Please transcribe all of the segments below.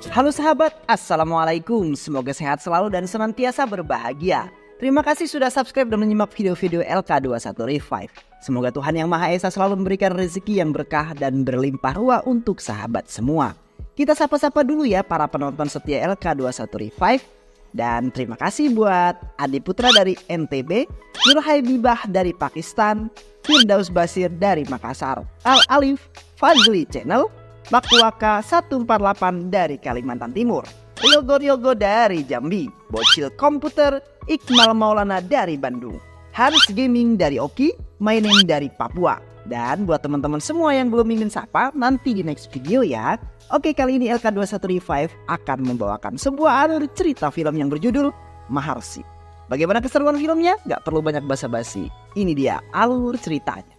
Halo sahabat, Assalamualaikum. Semoga sehat selalu dan senantiasa berbahagia. Terima kasih sudah subscribe dan menyimak video-video LK21 Revive. Semoga Tuhan Yang Maha Esa selalu memberikan rezeki yang berkah dan berlimpah ruah untuk sahabat semua. Kita sapa-sapa dulu ya para penonton setia LK21 Revive. Dan terima kasih buat Adi Putra dari NTB, Nur Habibah dari Pakistan, Firdaus Basir dari Makassar, Al Alif, Fazli Channel, Makwaka 148 dari Kalimantan Timur, Ryogo dari Jambi, Bocil Komputer, Iqmal Maulana dari Bandung, Haris Gaming dari Oki, Mainin dari Papua. Dan buat teman-teman semua yang belum ingin sapa, nanti di next video ya. Oke, kali ini LK21 Revive akan membawakan sebuah alur cerita film yang berjudul Maharsi. Bagaimana keseruan filmnya? Gak perlu banyak basa-basi. Ini dia alur ceritanya.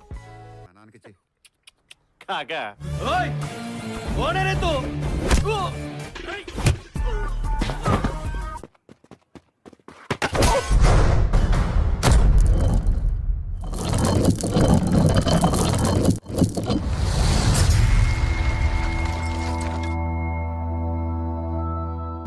Kagak. Oi! Mana itu?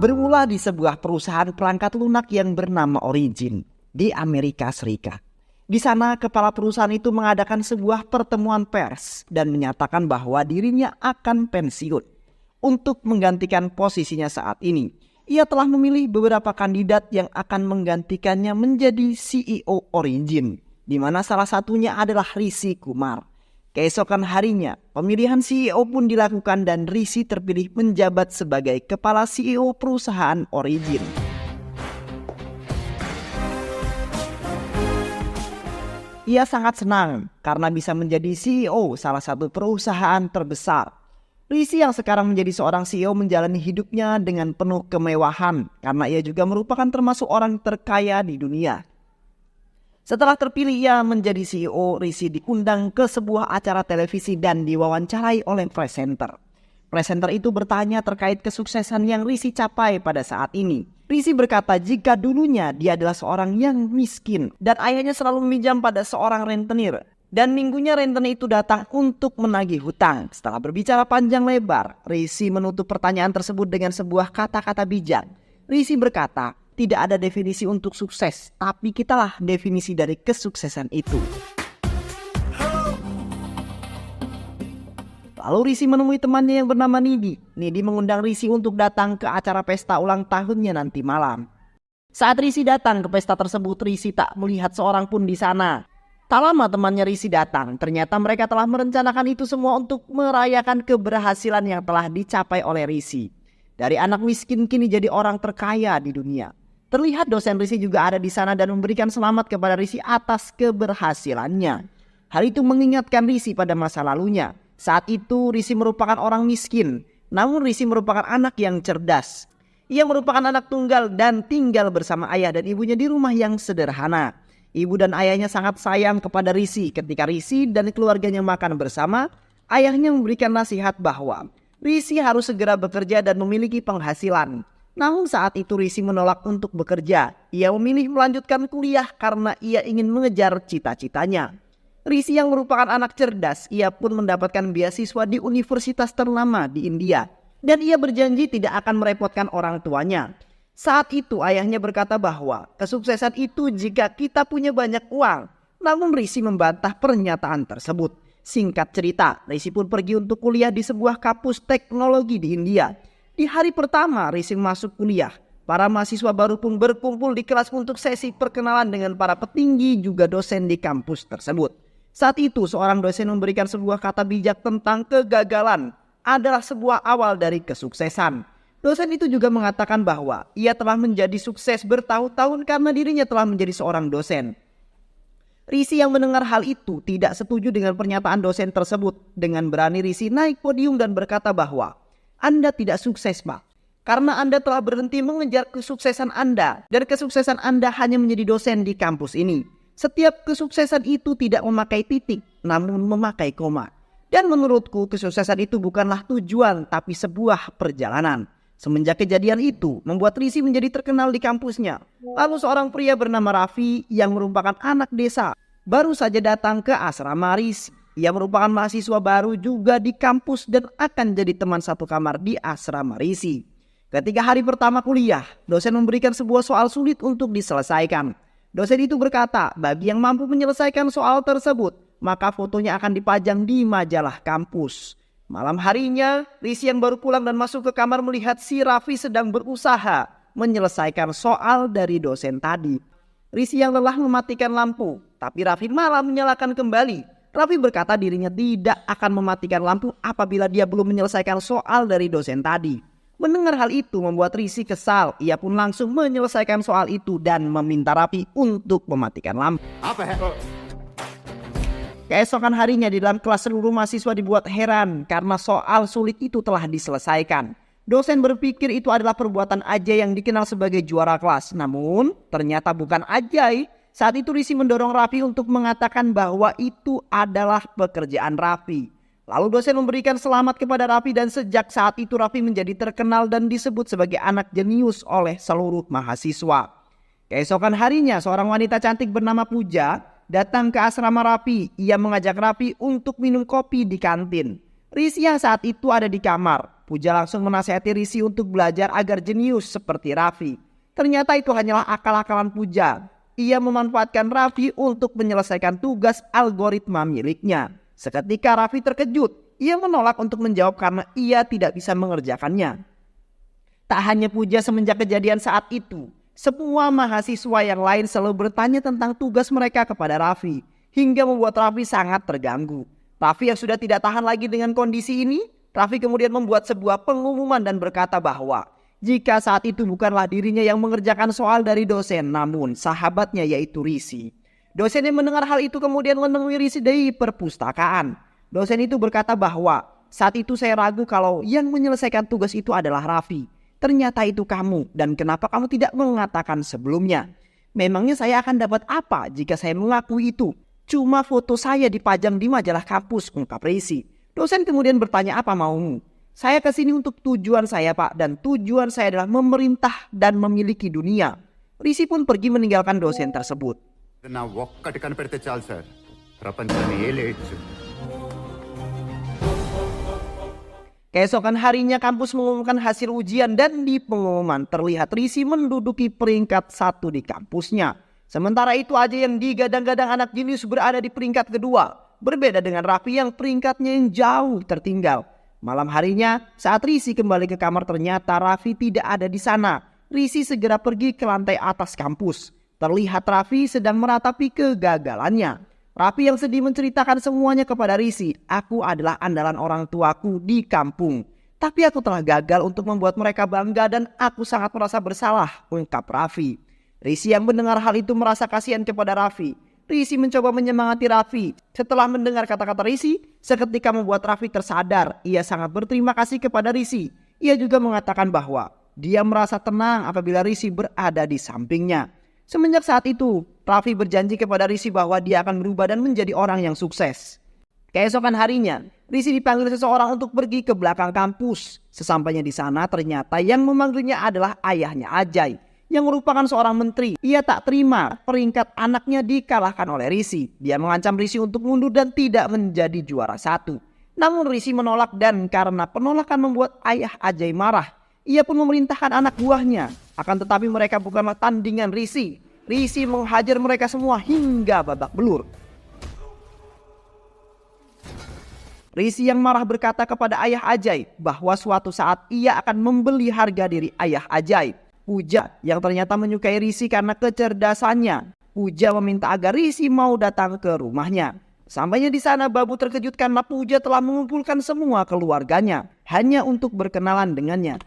Bermula di sebuah perusahaan perangkat lunak yang bernama Origin di Amerika Serikat. Di sana kepala perusahaan itu mengadakan sebuah pertemuan pers dan menyatakan bahwa dirinya akan pensiun. Untuk menggantikan posisinya saat ini, ia telah memilih beberapa kandidat yang akan menggantikannya menjadi CEO Origin, di mana salah satunya adalah Rishi Kumar. Keesokan harinya, pemilihan CEO pun dilakukan dan Rishi terpilih menjabat sebagai kepala CEO perusahaan Origin. Ia sangat senang karena bisa menjadi CEO salah satu perusahaan terbesar. Rishi yang sekarang menjadi seorang CEO menjalani hidupnya dengan penuh kemewahan karena ia juga merupakan termasuk orang terkaya di dunia. Setelah terpilih ia menjadi CEO, Rishi diundang ke sebuah acara televisi dan diwawancarai oleh presenter. Presenter itu bertanya terkait kesuksesan yang Rishi capai pada saat ini. Rishi berkata jika dulunya dia adalah seorang yang miskin dan ayahnya selalu meminjam pada seorang rentenir. Dan minggunya rentenir itu datang untuk menagih hutang. Setelah berbicara panjang lebar, Rishi menutup pertanyaan tersebut dengan sebuah kata-kata bijak. Rishi berkata, tidak ada definisi untuk sukses, tapi kitalah definisi dari kesuksesan itu. Lalu Rishi menemui temannya yang bernama Nidi. Nidi mengundang Rishi untuk datang ke acara pesta ulang tahunnya nanti malam. Saat Rishi datang ke pesta tersebut, Rishi tak melihat seorang pun di sana. Tak lama temannya Rishi datang, ternyata mereka telah merencanakan itu semua untuk merayakan keberhasilan yang telah dicapai oleh Rishi. Dari anak miskin kini jadi orang terkaya di dunia. Terlihat dosen Rishi juga ada di sana dan memberikan selamat kepada Rishi atas keberhasilannya. Hal itu mengingatkan Rishi pada masa lalunya. Saat itu Rishi merupakan orang miskin, namun Rishi merupakan anak yang cerdas. Ia merupakan anak tunggal dan tinggal bersama ayah dan ibunya di rumah yang sederhana. Ibu dan ayahnya sangat sayang kepada Rishi. Ketika Rishi dan keluarganya makan bersama, ayahnya memberikan nasihat bahwa Rishi harus segera bekerja dan memiliki penghasilan. Namun saat itu Rishi menolak untuk bekerja. Ia memilih melanjutkan kuliah karena ia ingin mengejar cita-citanya. Rishi yang merupakan anak cerdas, ia pun mendapatkan beasiswa di universitas ternama di India. Dan ia berjanji tidak akan merepotkan orang tuanya. Saat itu ayahnya berkata bahwa kesuksesan itu jika kita punya banyak uang. Namun Rishi membantah pernyataan tersebut. Singkat cerita, Rishi pun pergi untuk kuliah di sebuah kampus teknologi di India. Di hari pertama Rishi masuk kuliah, para mahasiswa baru pun berkumpul di kelas untuk sesi perkenalan dengan para petinggi juga dosen di kampus tersebut. Saat itu seorang dosen memberikan sebuah kata bijak tentang kegagalan adalah sebuah awal dari kesuksesan. Dosen itu juga mengatakan bahwa ia telah menjadi sukses bertahun-tahun karena dirinya telah menjadi seorang dosen. Rishi yang mendengar hal itu tidak setuju dengan pernyataan dosen tersebut. Dengan berani Rishi naik podium dan berkata bahwa Anda tidak sukses, Pak. Karena Anda telah berhenti mengejar kesuksesan Anda. Dan kesuksesan Anda hanya menjadi dosen di kampus ini. Setiap kesuksesan itu tidak memakai titik, namun memakai koma. Dan menurutku kesuksesan itu bukanlah tujuan, tapi sebuah perjalanan. Semenjak kejadian itu, membuat Rishi menjadi terkenal di kampusnya. Lalu seorang pria bernama Raffi yang merupakan anak desa, baru saja datang ke asrama Rishi. Ia merupakan mahasiswa baru juga di kampus dan akan jadi teman satu kamar di asrama Rishi. Ketika hari pertama kuliah, dosen memberikan sebuah soal sulit untuk diselesaikan. Dosen itu berkata, bagi yang mampu menyelesaikan soal tersebut, maka fotonya akan dipajang di majalah kampus. Malam harinya, Rizky yang baru pulang dan masuk ke kamar melihat si Raffi sedang berusaha menyelesaikan soal dari dosen tadi. Rizky yang lelah mematikan lampu, tapi Raffi malah menyalakan kembali. Raffi berkata dirinya tidak akan mematikan lampu apabila dia belum menyelesaikan soal dari dosen tadi. Mendengar hal itu membuat Rizky kesal. Ia pun langsung menyelesaikan soal itu dan meminta Raffi untuk mematikan lampu. Keesokan harinya di dalam kelas seluruh mahasiswa dibuat heran karena soal sulit itu telah diselesaikan. Dosen berpikir itu adalah perbuatan Ajay yang dikenal sebagai juara kelas. Namun ternyata bukan Ajay. Saat itu Rizky mendorong Raffi untuk mengatakan bahwa itu adalah pekerjaan Raffi. Lalu dosen memberikan selamat kepada Raffi dan sejak saat itu Raffi menjadi terkenal dan disebut sebagai anak jenius oleh seluruh mahasiswa. Keesokan harinya seorang wanita cantik bernama Puja datang ke asrama Raffi. Ia mengajak Raffi untuk minum kopi di kantin. Rizky yang saat itu ada di kamar. Puja langsung menasihati Rizky untuk belajar agar jenius seperti Raffi. Ternyata itu hanyalah akal-akalan Puja. Ia memanfaatkan Raffi untuk menyelesaikan tugas algoritma miliknya. Seketika Raffi terkejut. Ia menolak untuk menjawab karena ia tidak bisa mengerjakannya. Tak hanya Puja, semenjak kejadian saat itu, semua mahasiswa yang lain selalu bertanya tentang tugas mereka kepada Raffi, hingga membuat Raffi sangat terganggu. Raffi yang sudah tidak tahan lagi dengan kondisi ini, Raffi kemudian membuat sebuah pengumuman dan berkata bahwa jika saat itu bukanlah dirinya yang mengerjakan soal dari dosen, namun sahabatnya yaitu Rizky. Dosen yang mendengar hal itu kemudian menemui Rizky di perpustakaan. Dosen itu berkata bahwa saat itu saya ragu kalau yang menyelesaikan tugas itu adalah Raffi. Ternyata itu kamu, dan kenapa kamu tidak mengatakan sebelumnya? Memangnya saya akan dapat apa jika saya mengakui itu? Cuma foto saya dipajang di majalah kampus, ungkap Rizky. Dosen kemudian bertanya, apa maumu? Saya kesini untuk tujuan saya Pak, dan tujuan saya adalah memerintah dan memiliki dunia. Rizky pun pergi meninggalkan dosen tersebut. Keesokan harinya kampus mengumumkan hasil ujian dan di pengumuman terlihat Rizky menduduki peringkat 1 di kampusnya. Sementara itu Ajay yang digadang-gadang anak jenius berada di peringkat kedua. Berbeda dengan Raffi yang peringkatnya yang jauh tertinggal. Malam harinya saat Rizky kembali ke kamar ternyata Raffi tidak ada di sana. Rizky segera pergi ke lantai atas kampus. Terlihat Raffi sedang meratapi kegagalannya. Raffi yang sedih menceritakan semuanya kepada Rizky. Aku adalah andalan orang tuaku di kampung. Tapi aku telah gagal untuk membuat mereka bangga dan aku sangat merasa bersalah, ungkap Raffi. Rizky yang mendengar hal itu merasa kasihan kepada Raffi. Rizky mencoba menyemangati Raffi. Setelah mendengar kata-kata Rizky, seketika membuat Raffi tersadar. Ia sangat berterima kasih kepada Rizky. Ia juga mengatakan bahwa dia merasa tenang apabila Rizky berada di sampingnya. Semenjak saat itu, Raffi berjanji kepada Rizky bahwa dia akan berubah dan menjadi orang yang sukses. Keesokan harinya, Rizky dipanggil seseorang untuk pergi ke belakang kampus. Sesampainya di sana, ternyata yang memanggilnya adalah ayahnya Ajay, yang merupakan seorang menteri. Ia tak terima peringkat anaknya dikalahkan oleh Rizky. Dia mengancam Rizky untuk mundur dan tidak menjadi juara 1. Namun Rizky menolak dan karena penolakan membuat ayah Ajay marah. Ia pun memerintahkan anak buahnya. Akan tetapi mereka bukanlah tandingan Rizky. Rizky menghajar mereka semua hingga babak belur. Rizky yang marah berkata kepada ayah Ajay bahwa suatu saat ia akan membeli harga diri ayah Ajay. Puja yang ternyata menyukai Rizky karena kecerdasannya. Puja meminta agar Rizky mau datang ke rumahnya. Sampainya di sana, Babu terkejut karena Puja telah mengumpulkan semua keluarganya hanya untuk berkenalan dengannya.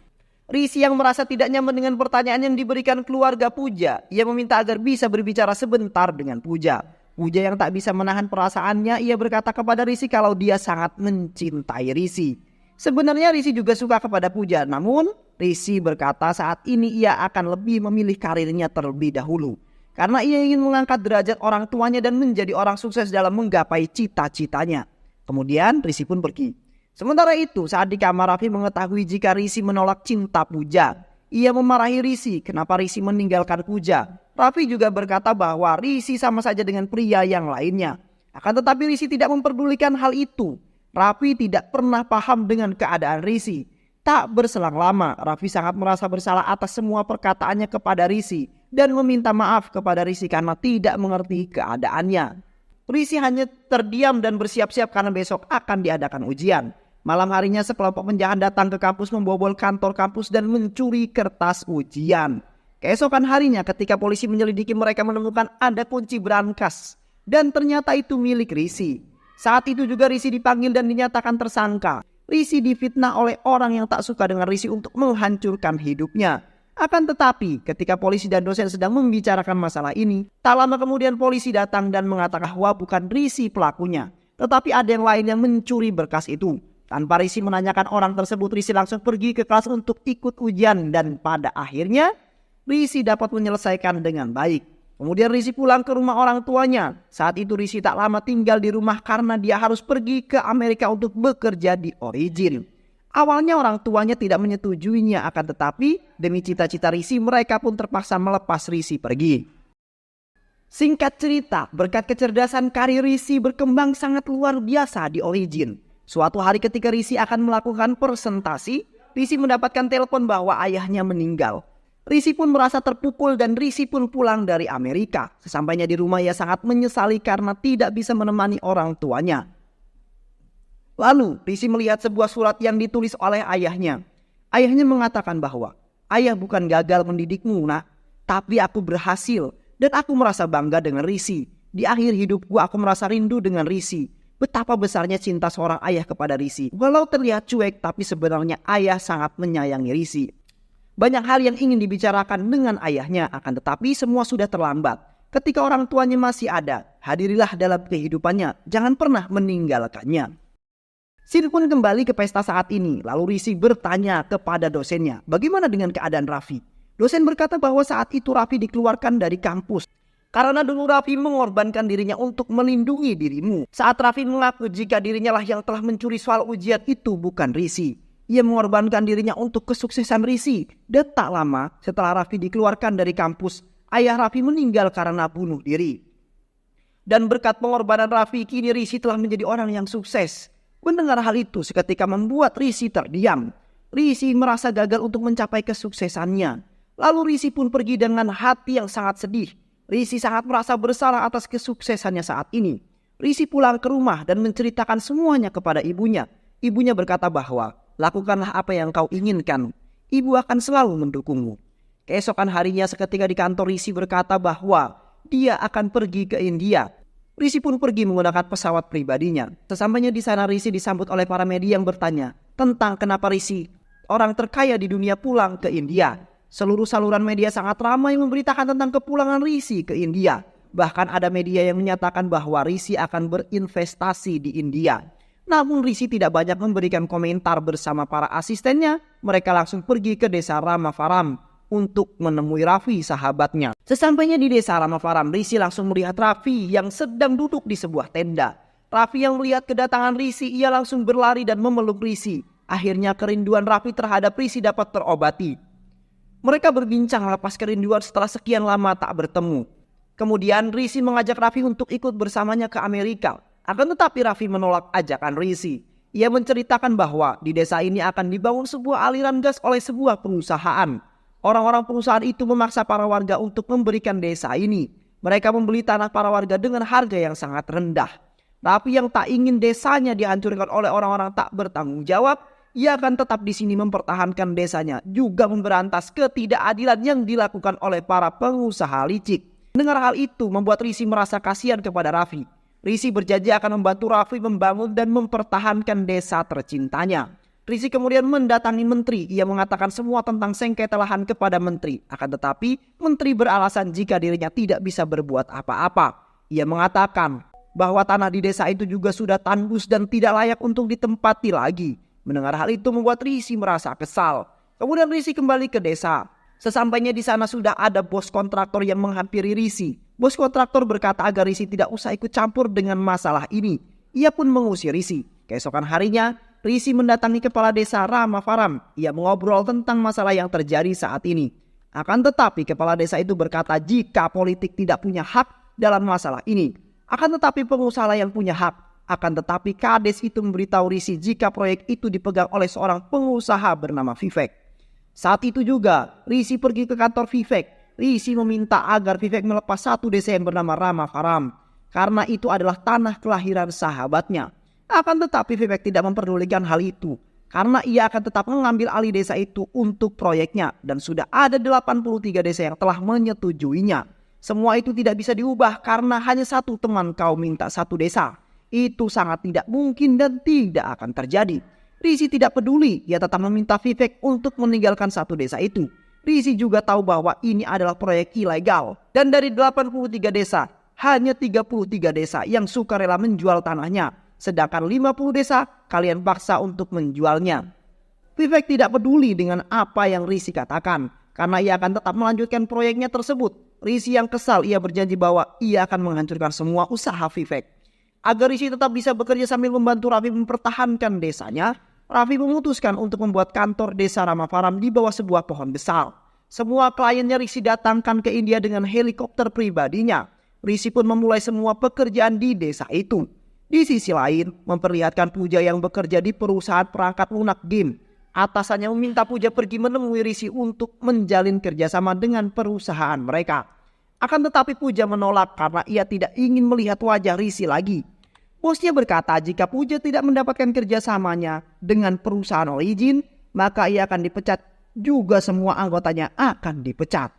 Rizky yang merasa tidak nyaman dengan pertanyaan yang diberikan keluarga Puja, ia meminta agar bisa berbicara sebentar dengan Puja. Puja yang tak bisa menahan perasaannya, ia berkata kepada Rizky kalau dia sangat mencintai Rizky. Sebenarnya Rizky juga suka kepada Puja, namun Rizky berkata saat ini ia akan lebih memilih karirnya terlebih dahulu. Karena ia ingin mengangkat derajat orang tuanya dan menjadi orang sukses dalam menggapai cita-citanya. Kemudian Rizky pun pergi. Sementara itu saat di kamar Raffi mengetahui jika Rizky menolak cinta Puja. Ia memarahi Rizky kenapa Rizky meninggalkan Puja. Raffi juga berkata bahwa Rizky sama saja dengan pria yang lainnya. Akan tetapi Rizky tidak memperdulikan hal itu. Raffi tidak pernah paham dengan keadaan Rizky. Tak berselang lama, Raffi sangat merasa bersalah atas semua perkataannya kepada Rizky dan meminta maaf kepada Rizky karena tidak mengerti keadaannya. Rizky hanya terdiam dan bersiap-siap karena besok akan diadakan ujian. Malam harinya sekelompok penjahat datang ke kampus, membobol kantor kampus dan mencuri kertas ujian. Keesokan harinya ketika polisi menyelidiki, mereka menemukan ada kunci brankas dan ternyata itu milik Rizky. Saat itu juga Rizky dipanggil dan dinyatakan tersangka. Rizky difitnah oleh orang yang tak suka dengan Rizky untuk menghancurkan hidupnya. Akan tetapi ketika polisi dan dosen sedang membicarakan masalah ini, tak lama kemudian polisi datang dan mengatakan bahwa bukan Rizky pelakunya, tetapi ada yang lain yang mencuri berkas itu. Tanpa Rizky menanyakan orang tersebut, Rizky langsung pergi ke kelas untuk ikut ujian dan pada akhirnya Rizky dapat menyelesaikan dengan baik. Kemudian Rizky pulang ke rumah orang tuanya. Saat itu Rizky tak lama tinggal di rumah karena dia harus pergi ke Amerika untuk bekerja di Origin. Awalnya orang tuanya tidak menyetujuinya, akan tetapi demi cita-cita Rizky mereka pun terpaksa melepas Rizky pergi. Singkat cerita, berkat kecerdasan karir Rizky berkembang sangat luar biasa di Origin. Suatu hari ketika Rizky akan melakukan presentasi, Rizky mendapatkan telepon bahwa ayahnya meninggal. Rizky pun merasa terpukul dan Rizky pun pulang dari Amerika. Sesampainya di rumah ia sangat menyesali karena tidak bisa menemani orang tuanya. Lalu Rizky melihat sebuah surat yang ditulis oleh ayahnya. Ayahnya mengatakan bahwa, "Ayah bukan gagal mendidikmu, nak, tapi aku berhasil dan aku merasa bangga dengan Rizky. Di akhir hidupku aku merasa rindu dengan Rizky. Betapa besarnya cinta seorang ayah kepada Rizky. Walau terlihat cuek, tapi sebenarnya ayah sangat menyayangi Rizky." Banyak hal yang ingin dibicarakan dengan ayahnya, akan tetapi semua sudah terlambat. Ketika orang tuanya masih ada, hadirilah dalam kehidupannya, jangan pernah meninggalkannya. Sin pun kembali ke pesta saat ini, lalu Rizky bertanya kepada dosennya, bagaimana dengan keadaan Raffi? Dosen berkata bahwa saat itu Raffi dikeluarkan dari kampus. Karena dulu Raffi mengorbankan dirinya untuk melindungi dirimu. Saat Raffi mengaku jika dirinya lah yang telah mencuri soal ujian itu bukan Rizky. Ia mengorbankan dirinya untuk kesuksesan Rizky. Dan tak lama setelah Raffi dikeluarkan dari kampus, ayah Raffi meninggal karena bunuh diri. Dan berkat pengorbanan Raffi, kini Rizky telah menjadi orang yang sukses. Mendengar hal itu seketika membuat Rizky terdiam. Rizky merasa gagal untuk mencapai kesuksesannya. Lalu Rizky pun pergi dengan hati yang sangat sedih. Rizky sangat merasa bersalah atas kesuksesannya saat ini. Rizky pulang ke rumah dan menceritakan semuanya kepada ibunya. Ibunya berkata bahwa, lakukanlah apa yang kau inginkan. Ibu akan selalu mendukungmu. Keesokan harinya seketika di kantor, Rizky berkata bahwa dia akan pergi ke India. Rizky pun pergi menggunakan pesawat pribadinya. Sesampainya di sana, Rizky disambut oleh para media yang bertanya tentang kenapa Rizky, orang terkaya di dunia, pulang ke India. Seluruh saluran media sangat ramai memberitakan tentang kepulangan Rizky ke India. Bahkan ada media yang menyatakan bahwa Rizky akan berinvestasi di India. Namun Rizky tidak banyak memberikan komentar bersama para asistennya. Mereka langsung pergi ke desa Ramafaram untuk menemui Raffi, sahabatnya. Sesampainya di desa Ramafaram, Rizky langsung melihat Raffi yang sedang duduk di sebuah tenda. Raffi yang melihat kedatangan Rizky, ia langsung berlari dan memeluk Rizky. Akhirnya kerinduan Raffi terhadap Rizky dapat terobati. Mereka berbincang lepas kerinduan setelah sekian lama tak bertemu. Kemudian Rizky mengajak Raffi untuk ikut bersamanya ke Amerika. Akan tetapi Raffi menolak ajakan Rizky. Ia menceritakan bahwa di desa ini akan dibangun sebuah aliran gas oleh sebuah perusahaan. Orang-orang perusahaan itu memaksa para warga untuk memberikan desa ini. Mereka membeli tanah para warga dengan harga yang sangat rendah. Raffi yang tak ingin desanya dihancurkan oleh orang-orang tak bertanggung jawab, ia akan tetap di sini mempertahankan desanya, juga memberantas ketidakadilan yang dilakukan oleh para pengusaha licik. Mendengar hal itu membuat Rizky merasa kasihan kepada Raffi. Rizky berjanji akan membantu Raffi membangun dan mempertahankan desa tercintanya. Rizky kemudian mendatangi menteri. Ia mengatakan semua tentang sengketa lahan kepada menteri. Akan tetapi menteri beralasan jika dirinya tidak bisa berbuat apa-apa. Ia mengatakan bahwa tanah di desa itu juga sudah tandus dan tidak layak untuk ditempati lagi. Mendengar hal itu membuat Rizky merasa kesal. Kemudian Rizky kembali ke desa. Sesampainya di sana sudah ada bos kontraktor yang menghampiri Rizky. Bos kontraktor berkata agar Rizky tidak usah ikut campur dengan masalah ini. Ia pun mengusir Rizky. Keesokan harinya, Rizky mendatangi kepala desa Ramafaram. Ia mengobrol tentang masalah yang terjadi saat ini. Akan tetapi kepala desa itu berkata jika politik tidak punya hak dalam masalah ini. Akan tetapi pengusaha yang punya hak. Akan tetapi Kades itu memberitahu Risi jika proyek itu dipegang oleh seorang pengusaha bernama Vivek. Saat itu juga Risi pergi ke kantor Vivek. Risi meminta agar Vivek melepas satu desa yang bernama Rama Faram, karena itu adalah tanah kelahiran sahabatnya. Akan tetapi Vivek tidak memperdulikan hal itu, karena ia akan tetap mengambil alih desa itu untuk proyeknya, dan sudah ada 83 desa yang telah menyetujuinya. Semua itu tidak bisa diubah karena hanya satu teman kau minta satu desa. Itu sangat tidak mungkin dan tidak akan terjadi. Risi tidak peduli, ia tetap meminta Vivek untuk meninggalkan satu desa itu. Risi juga tahu bahwa ini adalah proyek ilegal. Dan dari 83 desa, hanya 33 desa yang sukarela menjual tanahnya. Sedangkan 50 desa kalian paksa untuk menjualnya. Vivek tidak peduli dengan apa yang Risi katakan, karena ia akan tetap melanjutkan proyeknya tersebut. Risi yang kesal, ia berjanji bahwa ia akan menghancurkan semua usaha Vivek. Agar Risi tetap bisa bekerja sambil membantu Raffi mempertahankan desanya, Raffi memutuskan untuk membuat kantor desa Rama Faram di bawah sebuah pohon besar. Semua kliennya Risi datangkan ke India dengan helikopter pribadinya. Risi pun memulai semua pekerjaan di desa itu. Di sisi lain, memperlihatkan Puja yang bekerja di perusahaan perangkat lunak game. Atasannya meminta Puja pergi menemui Risi untuk menjalin kerjasama dengan perusahaan mereka. Akan tetapi Puja menolak karena ia tidak ingin melihat wajah Risi lagi. Bosnya berkata jika Puja tidak mendapatkan kerjasamanya dengan perusahaan origin, maka ia akan dipecat, juga semua anggotanya akan dipecat.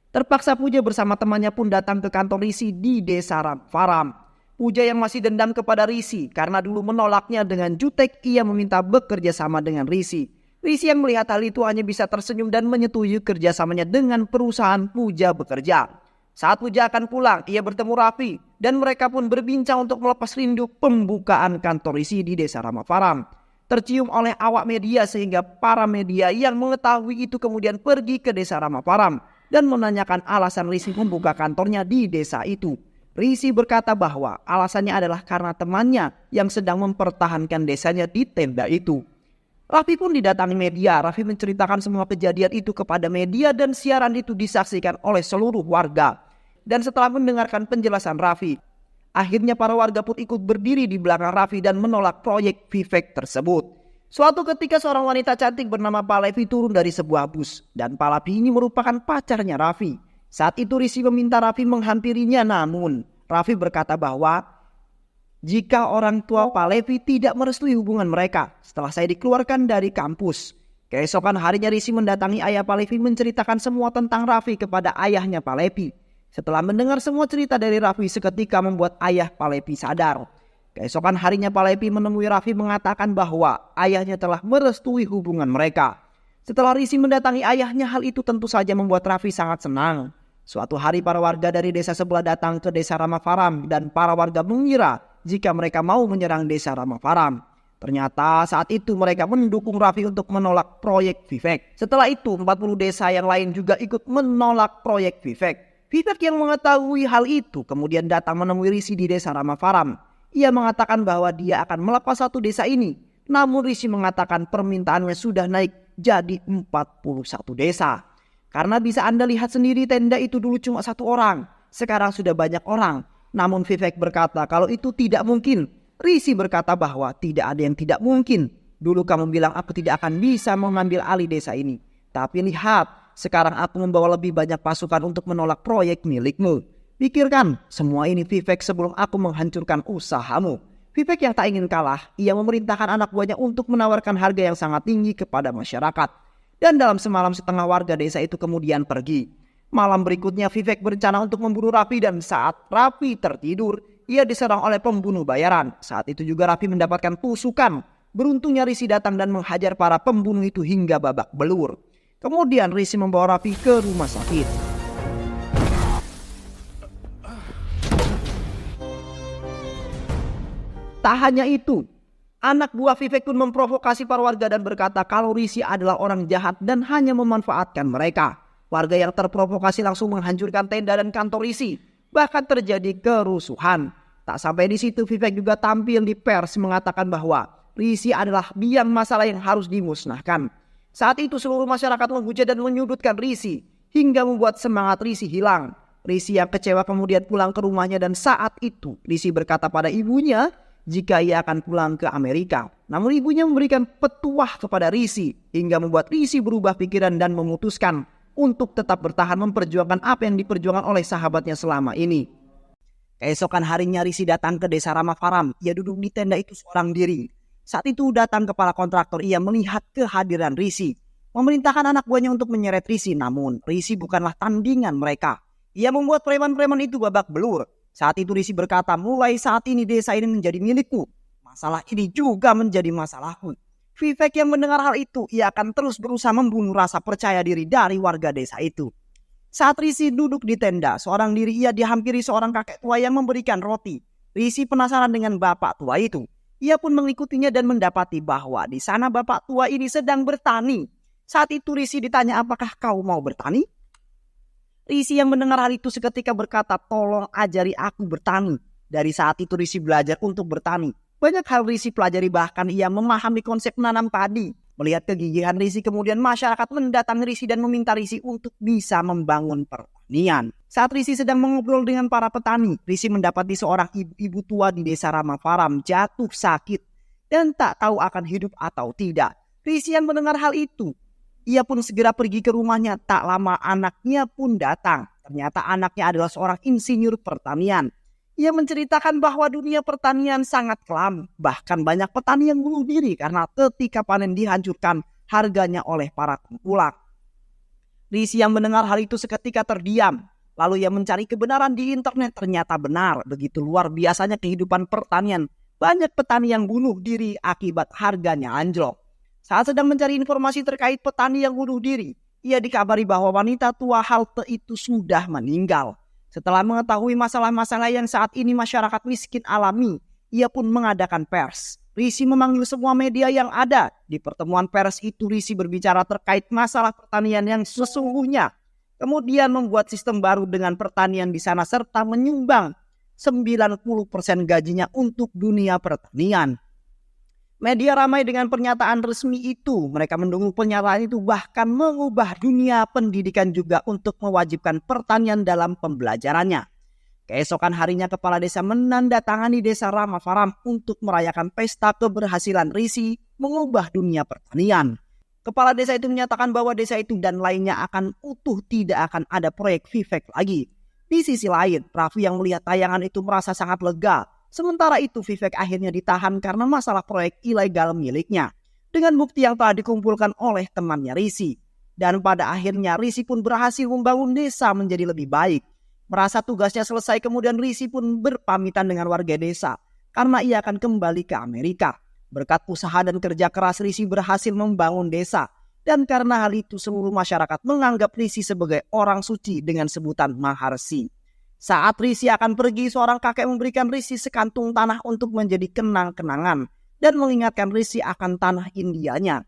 Terpaksa Puja bersama temannya pun datang ke kantor Risi di desa Ram Faram. Puja yang masih dendam kepada Risi karena dulu menolaknya dengan jutek, ia meminta bekerja sama dengan Risi. Risi yang melihat hal itu hanya bisa tersenyum dan menyetujui kerjasamanya dengan perusahaan Puja bekerja. Saat Puja akan pulang, ia bertemu Raffi dan mereka pun berbincang untuk melepas rindu pembukaan kantor Risi di desa Rama Faram. Tercium oleh awak media sehingga para media yang mengetahui itu kemudian pergi ke desa Rama Faram dan menanyakan alasan Risi membuka kantornya di desa itu. Risi berkata bahwa alasannya adalah karena temannya yang sedang mempertahankan desanya di tenda itu. Raffi pun didatangi media. Raffi menceritakan semua kejadian itu kepada media dan siaran itu disaksikan oleh seluruh warga. Dan setelah mendengarkan penjelasan Raffi, akhirnya para warga pun ikut berdiri di belakang Raffi dan menolak proyek Vivek tersebut. Suatu ketika seorang wanita cantik bernama Palevi turun dari sebuah bus dan Palevi ini merupakan pacarnya Raffi. Saat itu Risi meminta Raffi menghampirinya, namun Raffi berkata bahwa jika orang tua Palevi tidak merestui hubungan mereka setelah saya dikeluarkan dari kampus. Keesokan harinya Risi mendatangi ayah Palevi menceritakan semua tentang Raffi kepada ayahnya Palevi. Setelah mendengar semua cerita dari Raffi, seketika membuat ayah Palevi sadar. Keesokan harinya Palevi menemui Raffi mengatakan bahwa ayahnya telah merestui hubungan mereka. Setelah Risi mendatangi ayahnya, hal itu tentu saja membuat Raffi sangat senang. Suatu hari para warga dari desa sebelah datang ke desa Rama Faram dan para warga mengira jika mereka mau menyerang desa Rama Faram. Ternyata saat itu mereka mendukung Raffi untuk menolak proyek Vivek. Setelah itu 40 desa yang lain juga ikut menolak proyek Vivek. Vivek yang mengetahui hal itu kemudian datang menemui Risi di desa Rama Faram. Ia mengatakan bahwa dia akan melepas satu desa ini. Namun Risi mengatakan permintaannya sudah naik jadi 41 desa. Karena bisa Anda lihat sendiri tenda itu dulu cuma satu orang. Sekarang sudah banyak orang. Namun Vivek berkata kalau itu tidak mungkin. Risi berkata bahwa tidak ada yang tidak mungkin. Dulu kamu bilang aku tidak akan bisa mengambil alih desa ini. Tapi lihat, sekarang aku membawa lebih banyak pasukan untuk menolak proyek milikmu. Pikirkan semua ini Vivek sebelum aku menghancurkan usahamu. Vivek yang tak ingin kalah, ia memerintahkan anak buahnya untuk menawarkan harga yang sangat tinggi kepada masyarakat. Dan dalam semalam setengah warga desa itu kemudian pergi. Malam berikutnya Vivek berencana untuk membunuh Raffi dan saat Raffi tertidur, ia diserang oleh pembunuh bayaran. Saat itu juga Raffi mendapatkan tusukan. Beruntungnya Risi datang dan menghajar para pembunuh itu hingga babak belur. Kemudian Risi membawa Raffi ke rumah sakit. Tak hanya itu, anak buah Vivek pun memprovokasi para warga dan berkata kalau Risi adalah orang jahat dan hanya memanfaatkan mereka. Warga yang terprovokasi langsung menghancurkan tenda dan kantor Risi. Bahkan terjadi kerusuhan. Tak sampai di situ, Vivek juga tampil di pers mengatakan bahwa Risi adalah biang masalah yang harus dimusnahkan. Saat itu seluruh masyarakat menghujat dan menyudutkan Risi hingga membuat semangat Risi hilang. Risi yang kecewa kemudian pulang ke rumahnya dan saat itu Risi berkata pada ibunya jika ia akan pulang ke Amerika. Namun ibunya memberikan petuah kepada Rizky hingga membuat Rizky berubah pikiran dan memutuskan untuk tetap bertahan memperjuangkan apa yang diperjuangkan oleh sahabatnya selama ini. Keesokan harinya Rizky datang ke desa Ramafaram. Ia duduk di tenda itu seorang diri. Saat itu datang kepala kontraktor. Ia melihat kehadiran Rizky, memerintahkan anak buahnya untuk menyeret Rizky. Namun Rizky bukanlah tandingan mereka. Ia membuat preman-preman itu babak belur. Saat itu Rizky berkata, mulai saat ini desa ini menjadi milikku. Masalah ini juga menjadi masalahku. Vivek yang mendengar hal itu, ia akan terus berusaha membunuh rasa percaya diri dari warga desa itu. Saat Rizky duduk di tenda, seorang diri ia dihampiri seorang kakek tua yang memberikan roti. Rizky penasaran dengan bapak tua itu. Ia pun mengikutinya dan mendapati bahwa di sana bapak tua ini sedang bertani. Saat itu Rizky ditanya, apakah kau mau bertani? Rizky yang mendengar hal itu seketika berkata, tolong ajari aku bertani. Dari saat itu Rizky belajar untuk bertani. Banyak hal Rizky pelajari, bahkan ia memahami konsep menanam padi. Melihat kegigihan Rizky, kemudian masyarakat mendatangi Rizky dan meminta Rizky untuk bisa membangun pertanian. Saat Rizky sedang mengobrol dengan para petani, Rizky mendapati seorang ibu tua di desa Ramafaram jatuh sakit dan tak tahu akan hidup atau tidak. Rizky yang mendengar hal itu, ia pun segera pergi ke rumahnya. Tak lama anaknya pun datang. Ternyata anaknya adalah seorang insinyur pertanian. Ia menceritakan bahwa dunia pertanian sangat kelam. Bahkan banyak petani yang bunuh diri karena ketika panen dihancurkan harganya oleh para tengkulak. Rizky yang mendengar hal itu seketika terdiam. Lalu ia mencari kebenaran di internet. Ternyata benar. Begitu luar biasanya kehidupan pertanian. Banyak petani yang bunuh diri akibat harganya anjlok. Saat sedang mencari informasi terkait petani yang bunuh diri, ia dikabari bahwa wanita tua halte itu sudah meninggal. Setelah mengetahui masalah-masalah yang saat ini masyarakat miskin alami, ia pun mengadakan pers. Rizky memanggil semua media yang ada. Di pertemuan pers itu Rizky berbicara terkait masalah pertanian yang sesungguhnya. Kemudian membuat sistem baru dengan pertanian di sana serta menyumbang 90% gajinya untuk dunia pertanian. Media ramai dengan pernyataan resmi itu. Mereka mendukung pernyataan itu, bahkan mengubah dunia pendidikan juga untuk mewajibkan pertanian dalam pembelajarannya. Keesokan harinya kepala desa menandatangani desa Ramafaram untuk merayakan pesta keberhasilan Rizky mengubah dunia pertanian. Kepala desa itu menyatakan bahwa desa itu dan lainnya akan utuh, tidak akan ada proyek Vivek lagi. Di sisi lain, Raffi yang melihat tayangan itu merasa sangat lega. Sementara itu Vivek akhirnya ditahan karena masalah proyek ilegal miliknya. Dengan bukti yang telah dikumpulkan oleh temannya Rizky. Dan pada akhirnya Rizky pun berhasil membangun desa menjadi lebih baik. Merasa tugasnya selesai, kemudian Rizky pun berpamitan dengan warga desa. Karena ia akan kembali ke Amerika. Berkat usaha dan kerja keras Rizky berhasil membangun desa. Dan karena hal itu seluruh masyarakat menganggap Rizky sebagai orang suci dengan sebutan Maharsi. Saat Rizky akan pergi, seorang kakek memberikan Rizky sekantung tanah untuk menjadi kenang-kenangan dan mengingatkan Rizky akan tanah Indianya.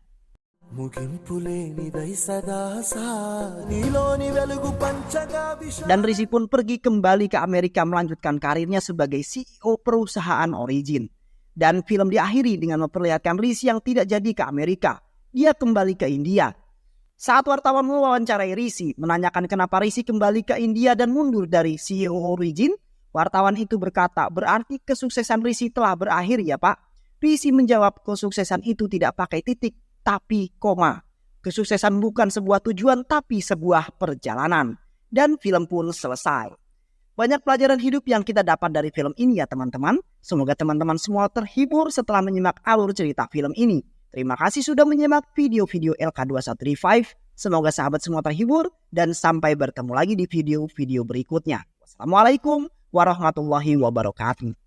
Dan Rizky pun pergi kembali ke Amerika melanjutkan karirnya sebagai CEO perusahaan Origin. Dan film diakhiri dengan memperlihatkan Rizky yang tidak jadi ke Amerika. Dia kembali ke India. Saat wartawan mewawancarai Rizky, menanyakan kenapa Rizky kembali ke India dan mundur dari CEO Origin, wartawan itu berkata, berarti kesuksesan Rizky telah berakhir ya Pak? Rizky menjawab, kesuksesan itu tidak pakai titik, tapi koma. Kesuksesan bukan sebuah tujuan, tapi sebuah perjalanan. Dan film pun selesai. Banyak pelajaran hidup yang kita dapat dari film ini ya teman-teman. Semoga teman-teman semua terhibur setelah menyimak alur cerita film ini. Terima kasih sudah menyimak video-video LK2135. Semoga sahabat semua terhibur dan sampai bertemu lagi di video-video berikutnya. Wassalamualaikum warahmatullahi wabarakatuh.